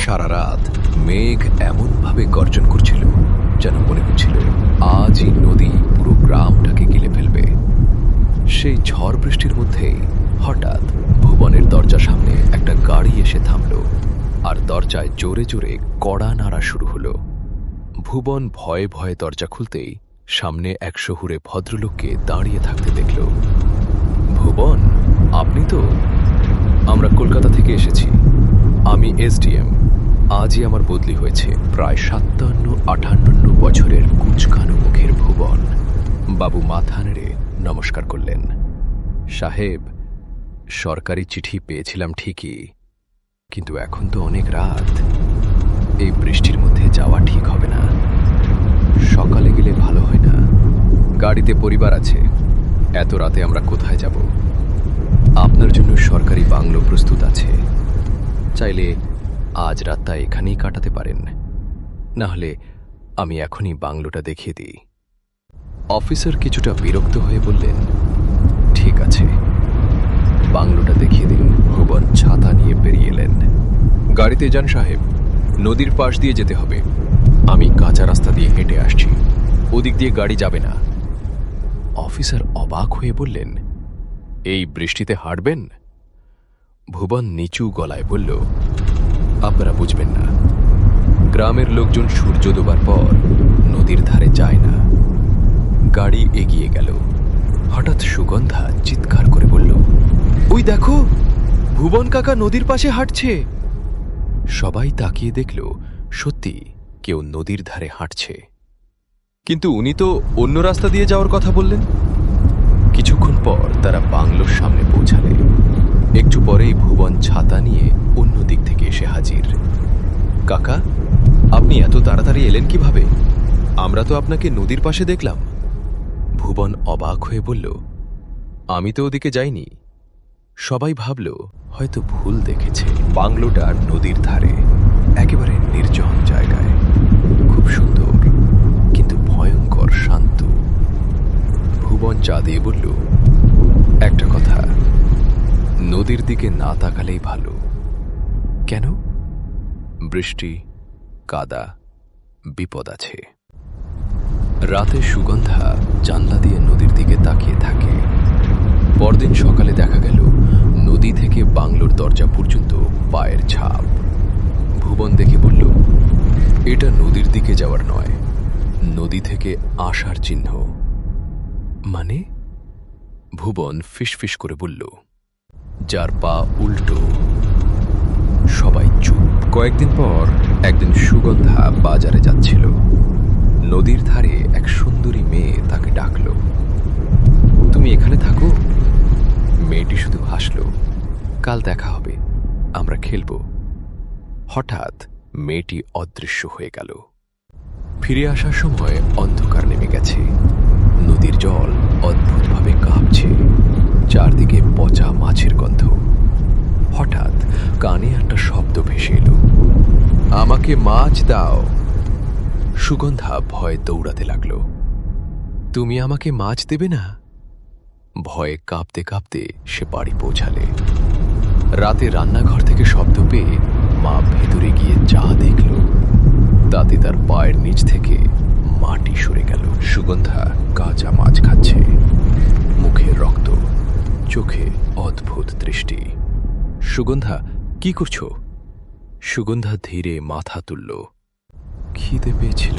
সারা রাত মেঘ এমনভাবে গর্জন করছিল যেন মনে হচ্ছিল আজই নদী পুরো গ্রামটাকে গিলে ফেলবে। সেই ঝড় বৃষ্টির মধ্যেই হঠাৎ ভুবনের দরজার সামনে একটা গাড়ি এসে থামল, আর দরজায় জোরে জোরে কড়া নাড়া শুরু হলো। ভুবন ভয়ে ভয়ে দরজা খুলতেই সামনে এক শহুরে ভদ্রলোককে দাঁড়িয়ে থাকতে দেখল। ভুবন, আপনি তো? আমরা কলকাতা থেকে এসেছি। আমি এসডিএম। আজই আমার বদলি হয়েছে। প্রায় 57-58 বছরের কুচকানো মুখের ভুবন বাবু মাথা নেড়ে নমস্কার করলেন। সাহেব, সরকারি চিঠি পেয়েছিলাম ঠিকই, কিন্তু এখন তো অনেক রাত। এই বৃষ্টির মধ্যে যাওয়া ঠিক হবে না। সকালে গেলে ভালো হয় না? গাড়িতে পরিবার আছে। এত রাতে আমরা কোথায় যাব? আপনার জন্য সরকারি বাংলো প্রস্তুত আছে। চাইলে আজ রাতটা এখানেই কাটাতে পারেন, না হলে আমি এখনই বাংলোটা দেখিয়ে দিই। অফিসার কিছুটা বিরক্ত হয়ে বললেন, ঠিক আছে, বাংলোটা দেখিয়ে দিন। ভুবন ছাতা নিয়ে বেরিয়ে এলেন। গাড়িতে যান সাহেব, নদীর পাশ দিয়ে যেতে হবে। আমি কাঁচা রাস্তা দিয়ে হেঁটে আসছি, ওদিক দিয়ে গাড়ি যাবে না। অফিসার অবাক হয়ে বললেন, এই বৃষ্টিতে হাঁটবেন? ভুবন নিচু গলায় বলল, আপনারা বুঝবেন না। গ্রামের লোকজন সূর্য ডোবার পর নদীর ধারে যায় না। গাড়ি এগিয়ে গেল। হঠাৎ সুগন্ধা চিৎকার করে বলল, ওই দেখো, ভুবন কাকা নদীর পাশে হাঁটছে। সবাই তাকিয়ে দেখল, সত্যি কেউ নদীর ধারে হাঁটছে। কিন্তু উনি তো অন্য রাস্তা দিয়ে যাওয়ার কথা বললেন। কিছুক্ষণ পর তারা বাংলোর সামনে পৌঁছালে। একটু পরেই ভুবন ছাতা নিয়ে অন্য দিক থেকে এসে হাজির। কাকা, আপনি এত তাড়াতাড়ি এলেন কিভাবে? আমরা তো আপনাকে নদীর পাশে দেখলাম। ভুবন অবাক হয়ে বলল, আমি তো ওদিকে যাইনি। সবাই ভাবল হয়তো ভুল দেখেছে। বাংলোটা নদীর ধারে, একেবারে নির্জন জায়গায়। খুব সুন্দর, কিন্তু ভয়ঙ্কর শান্ত। ভুবন চা দিয়ে বলল, একটা কথা, নদীর দিকে না তাকালেই ভালো। কেন? বৃষ্টি, কাদা, বিপদ আছে। রাতে সুগন্ধা জানলা দিয়ে নদীর দিকে তাকিয়ে থাকে। পরদিন সকালে দেখা গেল নদী থেকে বাংলোর দরজা পর্যন্ত পায়ের ছাপ। ভুবন দেখে বলল, এটা নদীর দিকে যাওয়ার নয়, নদী থেকে আসার চিহ্ন। মানে? ভুবন ফিসফিস করে বলল, যার পা উল্টো। সবাই চুপ। কয়েকদিন পর একদিন সুগন্ধা বাজারে যাচ্ছিল। নদীর ধারে এক সুন্দরী মেয়ে তাকে ডাকল, তুমি এখানে থাকো? মেয়েটি শুধু হাসল, কাল দেখা হবে, আমরা খেলব। হঠাৎ মেয়েটি অদৃশ্য হয়ে গেল। ফিরে আসার সময় অন্ধকার নেমে গেছে। নদীর জল অদ্ভুতভাবে কাঁপছে, চারদিকে পচা মাছের গন্ধ। হঠাৎ কানে একটা শব্দ ভেসে এলো, আমাকে মাছ দাও। সুগন্ধা ভয়ে দৌড়াতে লাগল, তুমি আমাকে মাছ দেবে না? ভয়ে কাঁপতে কাঁপতে সে বাড়ি পৌঁছালে। রাতে রান্নাঘর থেকে শব্দ পেয়ে মা ভেতরে গিয়ে যা দেখল, তাতে তার পায়ের নিচ থেকে মাটি সরে গেল। সুগন্ধা কাঁচা মাছ খাচ্ছে, মুখে রক্ত, চোখে অদ্ভুত দৃষ্টি। সুগন্ধা, কি করছো? সুগন্ধা ধীরে মাথা তুলল, খিদে পেয়েছিল।